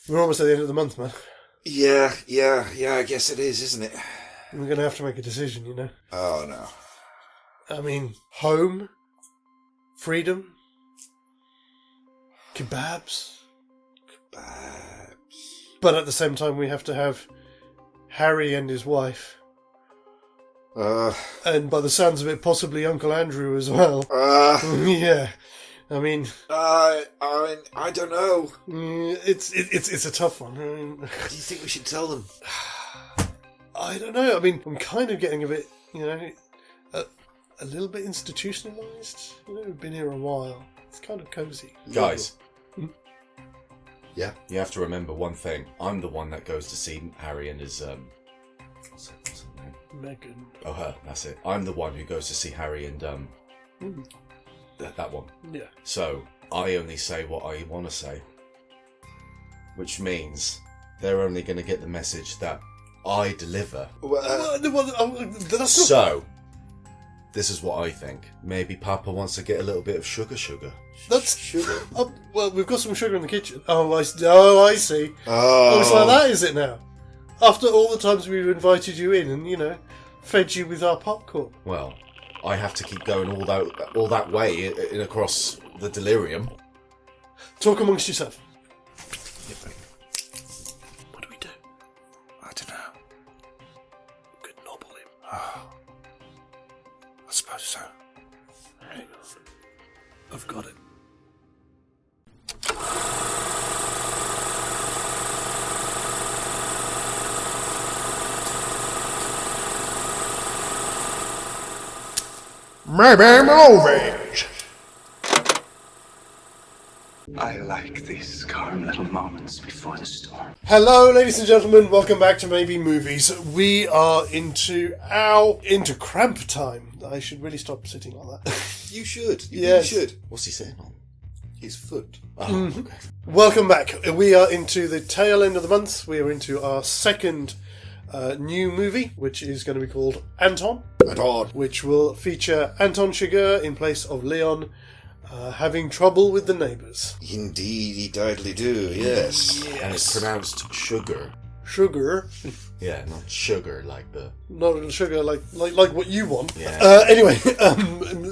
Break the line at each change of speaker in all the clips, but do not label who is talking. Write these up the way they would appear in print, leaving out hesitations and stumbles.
We're almost at the end of the month, man.
Yeah, I guess it is, isn't it?
We're going to have to make a decision, you know?
Oh, no.
I mean, home, freedom, kebabs. But at the same time, we have to have Harry and his wife. And by the sounds of it, possibly Uncle Andrew as well. Yeah. I mean,
I don't know.
It's a tough one. I mean,
Do you think we should tell them?
I don't know. I mean, I'm kind of getting a bit, you know, a little bit institutionalised. You know, we've been here a while. It's kind of cosy.
Guys.
Yeah?
You have to remember one thing. I'm the one that goes to see Harry and his, what's her name?
Megan.
Oh, her, that's it. I'm the one who goes to see Harry and, that one.
Yeah.
So, I only say what I want to say. Which means they're only going to get the message that I deliver. So, this is what I think. Maybe Papa wants to get a little bit of sugar.
That's
sugar.
Well, we've got some sugar in the kitchen. Oh, I see. Oh, it's like that, is it now? After all the times we've invited you in and, you know, fed you with our popcorn.
Well, I have to keep going all that way in across the delirium.
Talk amongst yourself.
Yeah, babe. What do we do? I don't know.
We could nobble him.
Oh. I suppose so.
Hang on. I've got it.
Maybe movies. I like these calm little moments before the storm.
Hello, ladies and gentlemen. Welcome back to Maybe Movies. We are into cramp time. I should really stop sitting like that.
You should.
Yes.
You should.
What's he sitting on?
His foot.
Oh, okay.
Welcome back. We are into the tail end of the month. We are into our second new movie, which is going to be called Anton.
Anton.
Which will feature Anton Chigurh in place of Leon, having trouble with the neighbours.
Indeed, he doubly do, yes.
And it's pronounced sugar.
Sugar.
Yeah, not sugar like the...
Not sugar like what you want.
Yeah.
Anyway,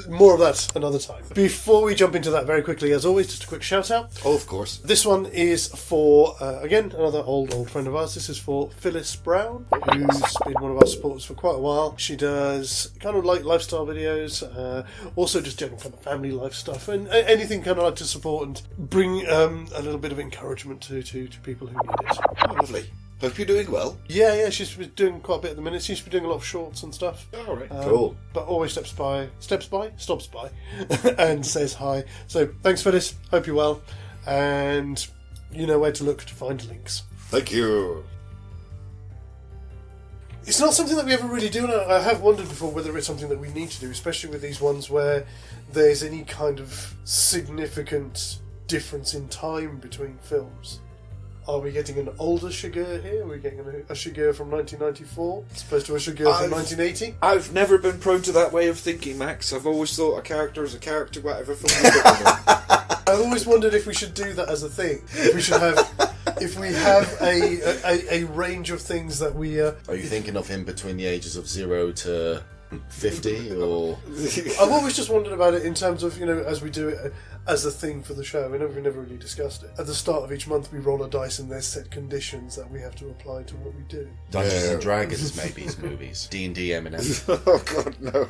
more of that another time. Before we jump into that, very quickly, as always, just a quick shout out.
Oh, of course.
This one is for, again, another old friend of ours. This is for Phyllis Brown, who's been one of our supporters for quite a while. She does kind of like lifestyle videos, also just general kind of family life stuff, and anything kind of like to support and bring a little bit of encouragement to people who need it.
Oh, lovely. Hope you're doing well.
Yeah, she's been doing quite a bit at the minute. She's been doing a lot of shorts and stuff.
All right.
Cool.
But always stops by, and says hi. So thanks, Phyllis. Hope you're well. And you know where to look to find links.
Thank you.
It's not something that we ever really do, and I have wondered before whether it's something that we need to do, especially with these ones where there's any kind of significant difference in time between films. Are we getting an older Chigurh here? Are we getting a Chigurh from 1994 as opposed to a Chigurh from 1980?
I've never been prone to that way of thinking, Max. I've always thought a character is a character, whatever film you're looking at.
I've always wondered if we should do that as a thing. If we have a range of things that we...
Are you thinking of him between the ages of 0 to 50, or...?
I've always just wondered about it in terms of, you know, as we do it as a thing for the show. We never really discussed it. At the start of each month, we roll a dice and there's set conditions that we have to apply to what we do.
Dungeons and Dragons, maybe, movies. D&D Eminem.
Oh, God, no.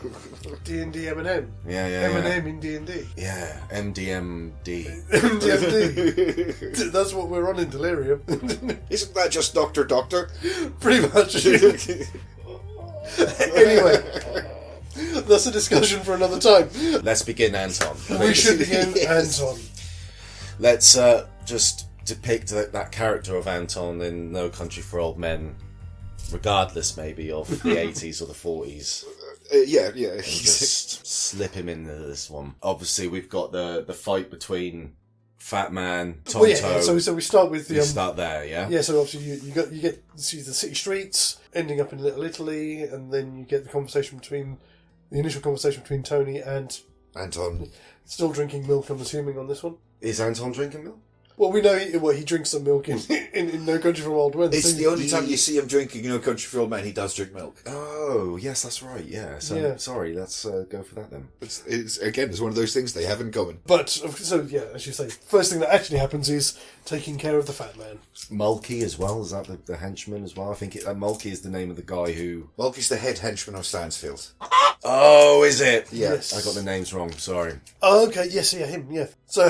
D&D Eminem.
Yeah.
Eminem in D&D.
Yeah, MDMD.
MDMD. That's what we're on in Delirium.
Isn't that just Doctor?
Pretty much. Anyway, that's a discussion for another time.
Let's begin Anton.
We should begin Anton.
Let's just depict that character of Anton in No Country for Old Men, regardless maybe of the 80s or the 40s.
Yeah.
Just slip him into this one. Obviously, we've got the fight between Fat Man, Tonto.
Well, yeah, so we start with the...
We start there, yeah?
Yeah, so obviously you get to see the city streets, ending up in Little Italy, and then you get the initial conversation between Tony and...
Anton.
Still drinking milk, I'm assuming, on this one.
Is Anton drinking milk?
Well, we know he drinks some milk in No Country for Old Men.
It's the only time you see him drinking No Country for Old Men, he does drink milk.
Oh, yes, that's right, yeah. So, sorry, let's go for that then.
It's one of those things they have in common.
But, so, yeah, as you say, first thing that actually happens is taking care of the fat man.
Mulkey as well, is that the henchman as well? I think Mulkey is the name of the guy who...
Mulkey's the head henchman of Stansfield.
Oh, is it?
Yes.
I got the names wrong, sorry.
Oh, okay, yes, yeah, him, yeah. So,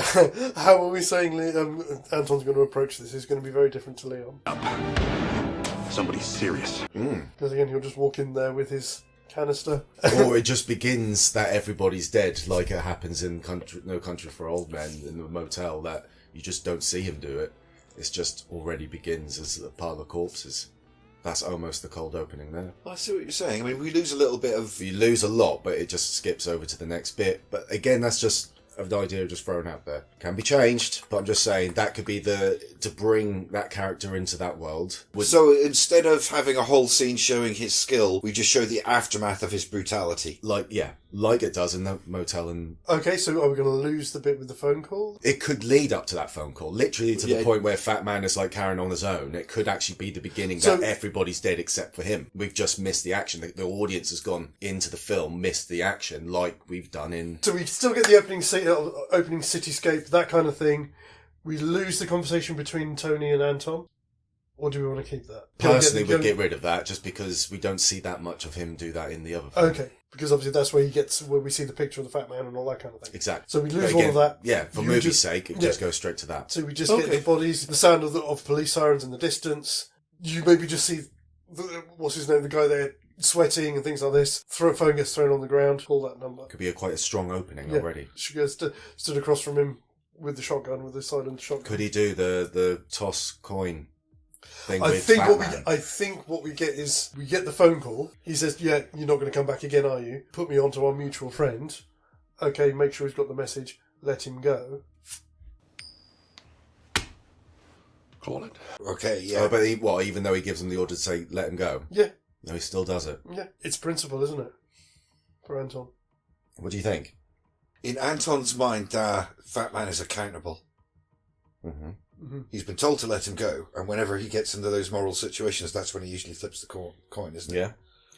how are we saying Anton's going to approach this? Is going to be very different to Leon.
Somebody's serious.
Because again, he'll just walk in there with his canister.
Or it just begins that everybody's dead, like it happens in No Country for Old Men in the motel, that you just don't see him do it. It's just already begins as a pile of corpses. That's almost the cold opening there.
I see what you're saying. I mean, we lose a little bit of...
You lose a lot, but it just skips over to the next bit. But again, that's just an idea just thrown out there. Can be changed, but I'm just saying that could be to bring that character into that world.
So instead of having a whole scene showing his skill, we just show the aftermath of his brutality.
Like it does in the motel. And
Okay, so are we going to lose the bit with the phone call?
it could lead up to that phone call, literally to the point where Fat Man is like carrying on his own. It could actually be the beginning that everybody's dead except for him. We've just missed the action. The audience has gone into the film, missed the action, like we've done in...
So we still get the opening cityscape, that kind of thing. We lose the conversation between Tony and Anton. Or do we want to keep that?
Personally, we'd get rid of that just because we don't see that much of him do that in the other film.
Okay, because obviously that's where we see the picture of the fat man and all that kind of thing.
Exactly.
So we lose all of that.
Yeah, for movie's sake, it just goes straight to that.
So we just get the bodies, the sound of police sirens in the distance. You maybe just see, what's his name, the guy there sweating and things like this. Phone gets thrown on the ground. Call that number.
Could be quite a strong opening already.
She goes stood across from him with the shotgun, with the silent shotgun.
Could he do the toss coin thing
I
with
think
Batman?
I think what we get is we get the phone call. He says, "Yeah, you're not going to come back again, are you? Put me on to our mutual friend. Okay, make sure he's got the message. Let him go."
Call it.
Okay, yeah.
Oh, but even though he gives him the order to say, let him go?
Yeah.
No, he still does it.
Yeah, it's principle, isn't it? For Anton.
What do you think?
In Anton's mind, Fat Man is accountable.
Mm-hmm.
Mm-hmm.
He's been told to let him go, and whenever he gets into those moral situations, that's when he usually flips the coin, isn't it?
Yeah.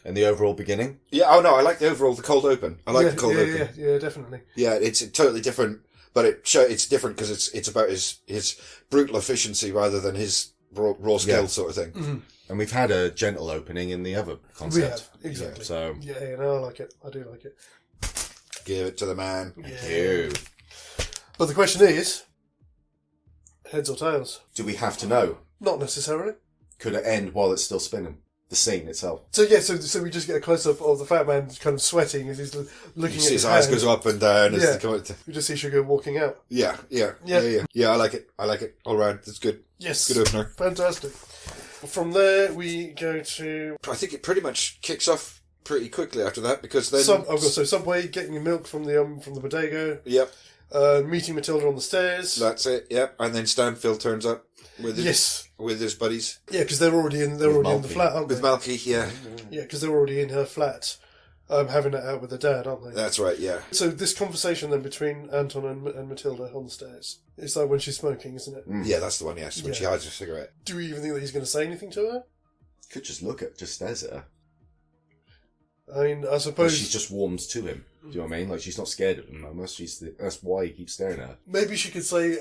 And the overall beginning?
Yeah, oh no, I like the cold open. I like the cold open.
Yeah, definitely.
Yeah, it's totally different, but it's different because it's about his brutal efficiency rather than his raw skill sort of thing.
Mm-hmm.
And we've had a gentle opening in the other concept.
We have, exactly.
Yeah, so
Yeah, no, I like it. I do like it.
Give it to the man.
Thank you.
But the question is, heads or tails?
Do we have to know?
Not necessarily.
Could it end while it's still spinning? The scene itself.
So yeah, so we just get a close up of the fat man kind of sweating as he's looking at his
eyes
hand.
goes up and down as
Yeah.
they come out.
We just see Sugar walking out.
Yeah. I like it. All round. It's good.
Yes.
Good opener.
Fantastic. From there we go to
I think it pretty much kicks off pretty quickly after that because then
Subway, getting milk from the bodega.
Yep.
Meeting Matilda on the stairs.
That's it. Yep. And then Stanfield turns up with his buddies.
Yeah, because they're already in the flat, aren't they?
With Malky, yeah.
Yeah, because they're already in her flat, having it out with her dad, aren't they?
That's right, yeah.
So this conversation then between Anton and Matilda on the stairs, it's like when she's smoking, isn't it?
Yeah, that's the one, yes, when she hides her cigarette.
Do we even think that he's going to say anything to her?
Could just stares at her.
I mean, I
But
suppose
she just warms to him. Do you know what I mean? Like, she's not scared of him almost. That's why he keeps staring at her.
maybe she could say,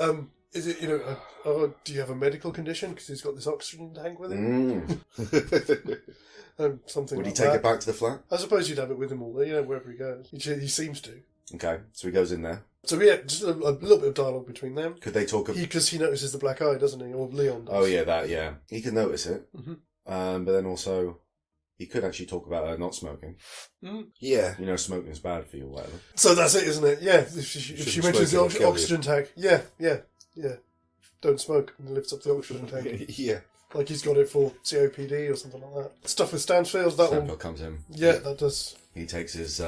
is it, do you have a medical condition? Because he's got this oxygen tank with him? Something
Would
like
he take
that.
it back to the flat?
I suppose you'd have it with him all day, wherever he goes. He seems to.
Okay, so he goes in there.
So yeah, just a little bit of dialogue between them.
Could they talk?
Because he notices the black eye, doesn't he? Or Leon does.
Oh yeah, he can notice it.
Mhm.
But then also, he could actually talk about her not smoking.
Mm.
Yeah.
You know, smoking is bad for you or whatever.
So that's it, isn't it? Yeah. If she mentions the
smoke, it'll kill
oxygen tank, yeah. Don't smoke, and lifts up the oxygen tank.
Yeah.
Like he's got it for COPD or something like that. Stuff with Stansfield, that
Stanfield
one.
comes in.
Yeah, that does.
He takes his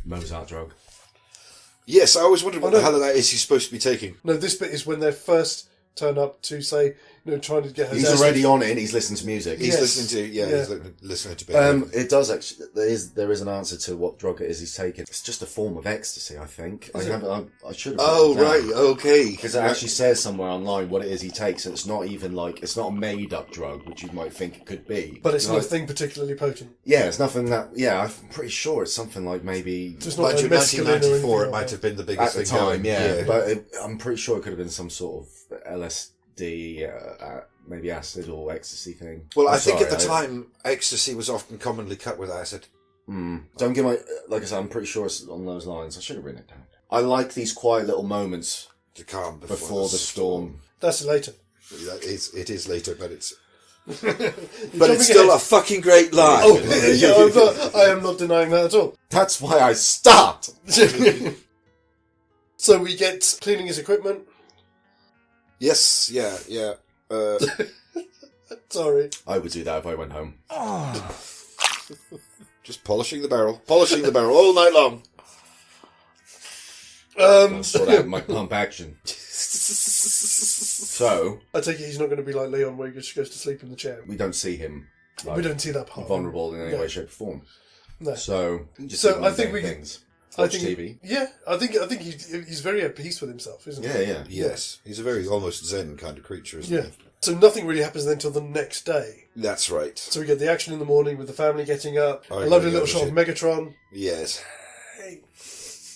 Mozart drug.
Yes, I always wondered what the hell that is he's supposed to be taking.
No, this bit is when they first turn up to say, trying to get her.
He's already on it, and he's listening to music.
He's listening to he's listening to Beethoven.
It does actually. There is an answer to what drug it is he's taking. It's just a form of ecstasy, I think. I should have.
Oh right, okay.
Because it actually says somewhere online what it is he takes, and it's not even it's not a made-up drug, which you might think it could be.
But it's nothing particularly potent.
Yeah, it's nothing that. Yeah, I'm pretty sure it's something like maybe.
Just not
Like
like mescaline
1994, it might have been the biggest
At the
thing
time,
going.
yeah. But I'm pretty sure it could have been some sort of LSD, maybe acid or ecstasy thing.
Well, I think at the time, ecstasy was often commonly cut with acid.
Don't get like I said, I'm pretty sure it's on those lines. I should have written it down. I like these quiet little moments
To calm
before the storm.
That's later.
It is later, but it's
Jumping
still
ahead.
a fucking great line.
Oh, yeah, I am not denying that at all.
That's why I stopped.
So we get cleaning his equipment.
Yes, yeah.
Sorry.
I would do that if I went home.
Just polishing the barrel all night long.
I'll sort out my pump action. So
I take it he's not going to be like Leon, where he just goes to sleep in the chair.
we don't see him.
We don't see that part.
Vulnerable in any
No.
way, shape, or form.
No.
So just
So
do
I think
mundane
we-
things.
I
Watch
think,
TV.
Yeah, I think he's very at peace with himself, isn't he?
Yeah.
Yes, he's a very almost Zen kind of creature, isn't
Yeah.
he?
So nothing really happens then until the next day.
That's right.
So we get the action in the morning with the family getting up.
Oh,
A lovely
yeah,
little shot of Megatron.
Yes.
Hey.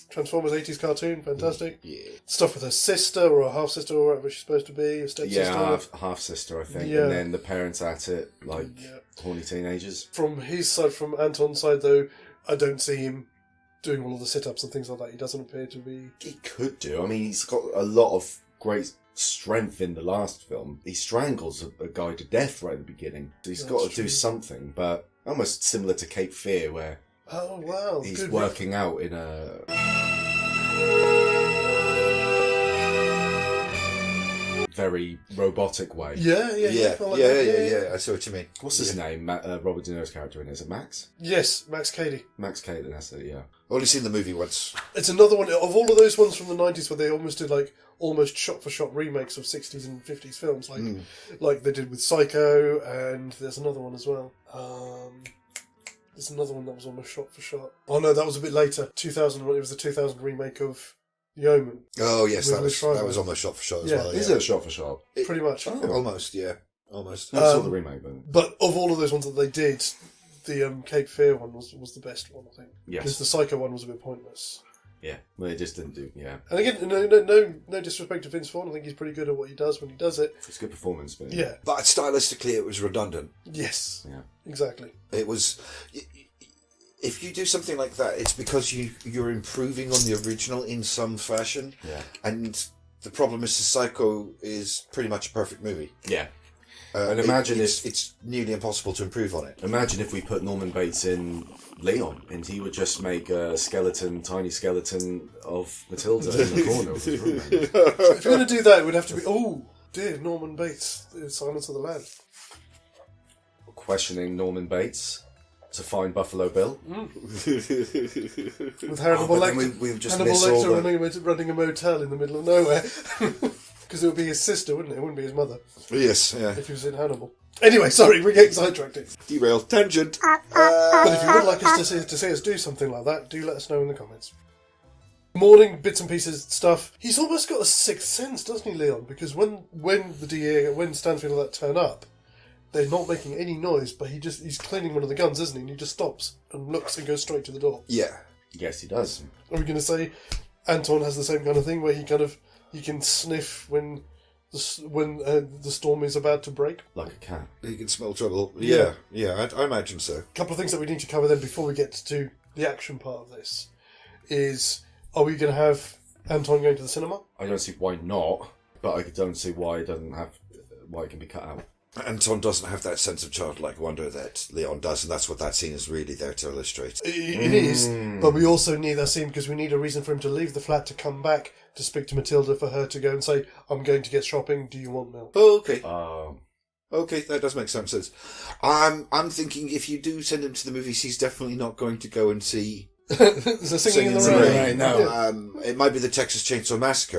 Transformers 80s cartoon, fantastic.
Yeah.
Stuff with her sister or her half sister or whatever she's supposed to be, a stepsister.
Yeah, half sister, I think.
Yeah.
And then the parents at it, like
Yeah.
horny teenagers.
From his side, from Anton's side, though, I don't see him doing all of the sit-ups and things like that. He doesn't appear to be...
He could do. I mean, he's got a lot of great strength in the last film. He strangles a guy to death right at the beginning. So he's
That's
got to
true.
do something, but almost similar to Cape Fear, where
Oh, wow.
he's
good.
working out in a... very robotic way.
Yeah. I feel like that.
Yeah. I see what you mean.
What's his name? Robert De Niro's character in it. Is it Max?
Yes, Max Cady.
Max Caitlin, that's it, yeah.
Only seen the movie once.
It's another one of all of those ones from the 90s where they almost did like almost shot-for-shot remakes of 60s and 50s films, like they did with Psycho, and there's another one as well. There's another one that was almost shot-for-shot. Oh no, that was a bit later. 2000. It was the 2000 remake of The Omen.
Oh yes,
With
that
Liv
was
Schreiber.
almost shot for shot as
Yeah.
well.
Is
Yeah.
it a shot for shot?
Pretty much.
Almost, yeah. Almost.
Never saw the remake, but...
But of all of those ones that they did, the Cape Fear one was the best one, I think.
Yes.
Because the Psycho one was a bit pointless.
Yeah, well, it just didn't do... Yeah.
And again, no disrespect to Vince Vaughn. I think he's pretty good at what he does when he does it.
It's a good performance, but...
Yeah.
But stylistically, it was redundant.
Yes.
Yeah.
Exactly.
It was. If you do something like that, it's because you're improving on the original in some fashion.
Yeah.
And the problem is, Psycho is pretty much a perfect movie.
Yeah. And imagine
it's nearly impossible to improve on it.
Imagine if we put Norman Bates in Leon, and he would just make a tiny skeleton of Matilda in the corner of his room.
If you're going to do that, it would have to be, oh, dear, Norman Bates, The Silence of the Lambs.
Questioning Norman Bates to find Buffalo Bill.
With Hannibal
but then
Lecter.
we've just
Hannibal
missed all
Lecter running a motel in the middle of nowhere. Because it would be his sister, wouldn't it? It wouldn't be his mother,
Yes, yeah.
if he was in Hannibal. Anyway, sorry, we're getting sidetracked.
Derailed tangent.
But if you would like us to see us do something like that, do let us know in the comments. Morning bits and pieces stuff. He's almost got a sixth sense, doesn't he, Leon? Because when the DA, when Stanfield and that turn up, they're not making any noise, but he's cleaning one of the guns, isn't he? And he just stops and looks and goes straight to the door.
Yeah.
Yes, he does.
Are we going to say Anton has the same kind of thing where he can sniff when the storm is about to break?
Like a cat.
He can smell trouble.
Yeah.
Yeah, I imagine so.
A couple of things that we need to cover then before we get to the action part of this is, are we going to have Anton going to the cinema?
I don't see why not, but I don't see why it can be cut out.
Anton doesn't have that sense of childlike wonder that Leon does, and that's what that scene is really there to illustrate.
It is, but we also need that scene because we need a reason for him to leave the flat, to come back, to speak to Matilda, for her to go and say, I'm going to get shopping, do you want milk?
Okay.
Um,
Okay, that does make some sense. I'm thinking if you do send him to the movies, he's definitely not going to go and see
Is there singing in the rain?
No.
It might be the Texas Chainsaw Massacre.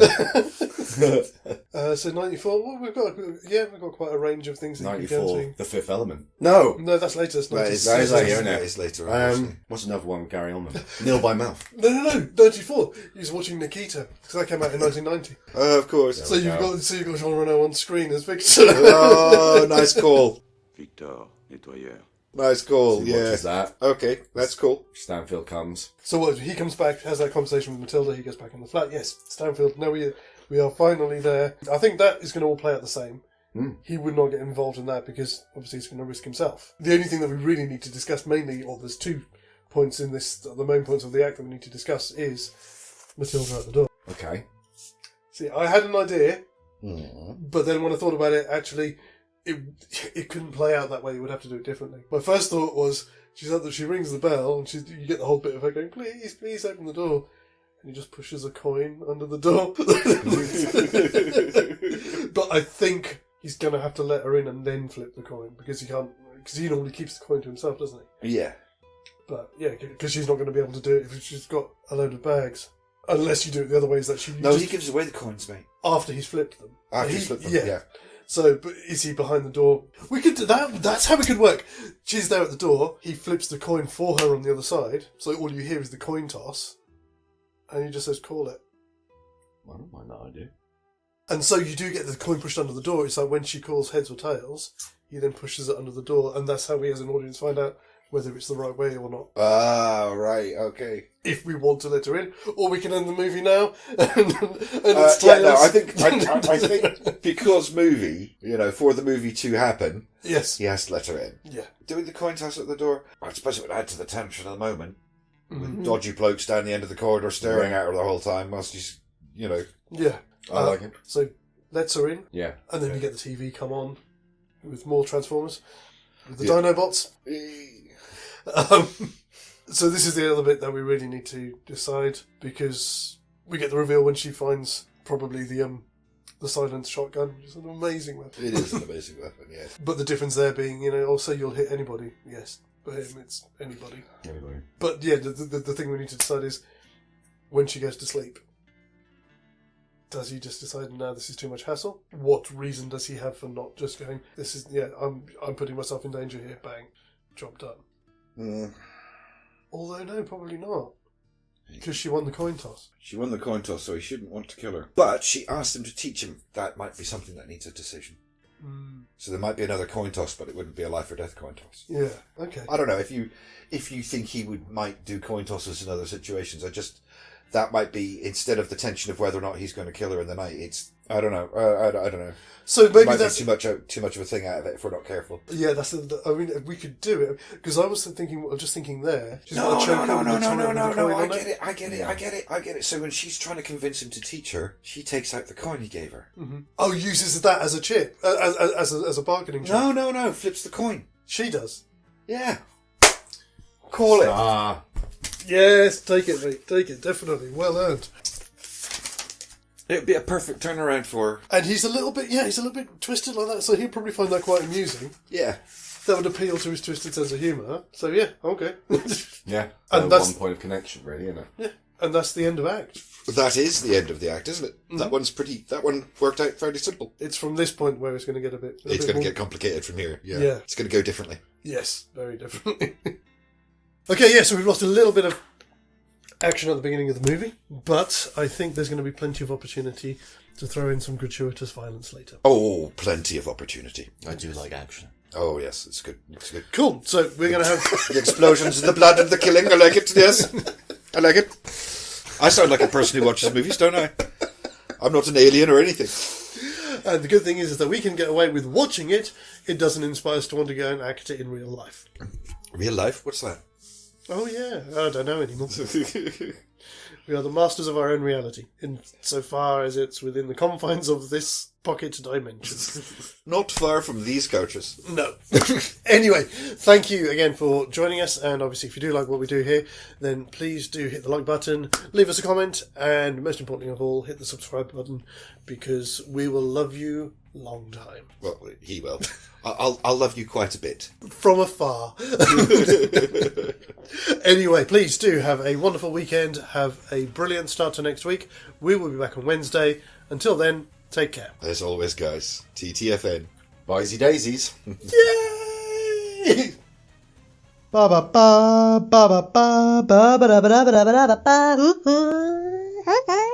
So 94. Well, we've got quite a range of things that you can go
94,
to.
The Fifth Element. No!
No, that's later. That's
That
96.
is
later, isn't it?
That is later. Obviously.
What's another one? Carry on with. Nil by Mouth.
No, 94. He's watching Nikita because that came out in 1990.
Of course.
So you've got Jean Reno on screen as Victor.
Oh, nice call.
Victor, nettoyeur.
Nice call.
He
Yeah.
watches that.
Okay, that's cool.
Stanfield comes.
So what? He comes back, has that conversation with Matilda. He goes back in the flat. Yes, Stanfield. No, we are finally there. I think that is going to all play out the same. He would not get involved in that because obviously he's going to risk himself. The only thing that we really need to discuss mainly, or there's 2 points in this, the main points of the act that we need to discuss is Matilda at the door.
Okay.
See, I had an idea, but then when I thought about it, actually, it couldn't play out that way. You would have to do it differently. My first thought was, she rings the bell, and you get the whole bit of her going, please, please open the door. And he just pushes a coin under the door. But I think he's going to have to let her in and then flip the coin, because he normally keeps the coin to himself, doesn't he?
Yeah.
But yeah, because she's not going to be able to do it if she's got a load of bags. Unless you do it the other ways that
he gives away the coins, mate.
after he's flipped them.
After he's flipped them, yeah.
So, but is he behind the door? We could do that. That's how it could work. She's there at the door. He flips the coin for her on the other side. So all you hear is the coin toss, and he just says, "Call it."
I don't mind that idea.
And so you do get the coin pushed under the door. It's like when she calls heads or tails, he then pushes it under the door, and that's how we, as an audience, find out whether it's the right way or not.
Ah, right, okay.
If we want to let her in, or we can end the movie now. and it's tails.
I think because movie, for the movie to happen,
Yes.
he has to let her in.
Yeah.
Doing the coin toss at the door, I suppose it would add to the tension of the moment. With dodgy blokes down the end of the corridor staring at her the whole time whilst she's,
Yeah.
I like it.
So lets her in,
Yeah.
and then you get the TV come on with more Transformers, with the Dinobots. So this is the other bit that we really need to decide, because we get the reveal when she finds probably the silenced shotgun, which is an amazing weapon.
It is an amazing weapon, yeah.
But the difference there being, say you'll hit anybody. Yes, for him it's anybody.
Anybody.
But yeah, the thing we need to decide is when she goes to sleep. Does he just decide, no, this is too much hassle? What reason does he have for not just going, I'm putting myself in danger here, bang, job done. Although, no, probably not. Because she won the coin toss.
She won the coin toss, so he shouldn't want to kill her. But she asked him to teach him. That might be something that needs a decision. So there might be another coin toss, but it wouldn't be a life or death coin toss.
Yeah, okay.
I don't know, if you think he might do coin tosses in other situations, that might be, instead of the tension of whether or not he's going to kill her in the night, I don't know. I don't know.
So maybe
might
that's
be too much of a thing out of it if we're not careful.
Yeah, we could do it, because I was just thinking there. She's
No.
got a choker with the coin on
I get it. So when she's trying to convince him to teach her, she takes out the coin he gave her.
Oh, uses that as a chip, as a bargaining chip.
No, flips the coin.
She does.
Yeah. Call it.
Ah.
Yes, take it, mate. Take it, definitely. Well earned.
It'd be a perfect turnaround for her.
And he's a little bit twisted like that, so he'll probably find that quite amusing.
Yeah.
That would appeal to his twisted sense of humour. So yeah, okay.
Yeah.
And
And
that's-
one point of connection, really, isn't it?
Yeah, and that's the end of act.
That is the end of the act, isn't it? That one worked out fairly simple.
It's from this point where it's going to get a bit
It's going
more-
to get complicated from here. Yeah.
Yeah.
It's going to go differently.
Yes, very differently. Okay, yeah, so we've lost a little bit of action at the beginning of the movie, but I think there's going to be plenty of opportunity to throw in some gratuitous violence later.
Oh, plenty of opportunity.
I do like action.
Oh, yes, it's good. It's good.
Cool, so we're going to have...
The explosions and the blood and the killing, I like it, yes. I like it. I sound like a person who watches movies, don't I? I'm not an alien or anything.
And the good thing is that we can get away with watching it. It doesn't inspire us to want to go and act it in real life.
Real life? What's that?
Oh yeah, I don't know anymore. We are the masters of our own reality, insofar as it's within the confines of this pocket dimension.
Not far from these couches.
No. Anyway, thank you again for joining us, and obviously if you do like what we do here, then please do hit the like button, leave us a comment, and most importantly of all, hit the subscribe button, because we will love you long time.
Well, he will. I'll love you quite a bit.
From afar. Anyway, please do have a wonderful weekend. Have a brilliant start to next week. We will be back on Wednesday. Until then, take care.
As always, guys, TTFN.
Biesy daisies.
Yay!
Ba ba ba ba ba ba ba ba ba ba ba ba ba ba ba.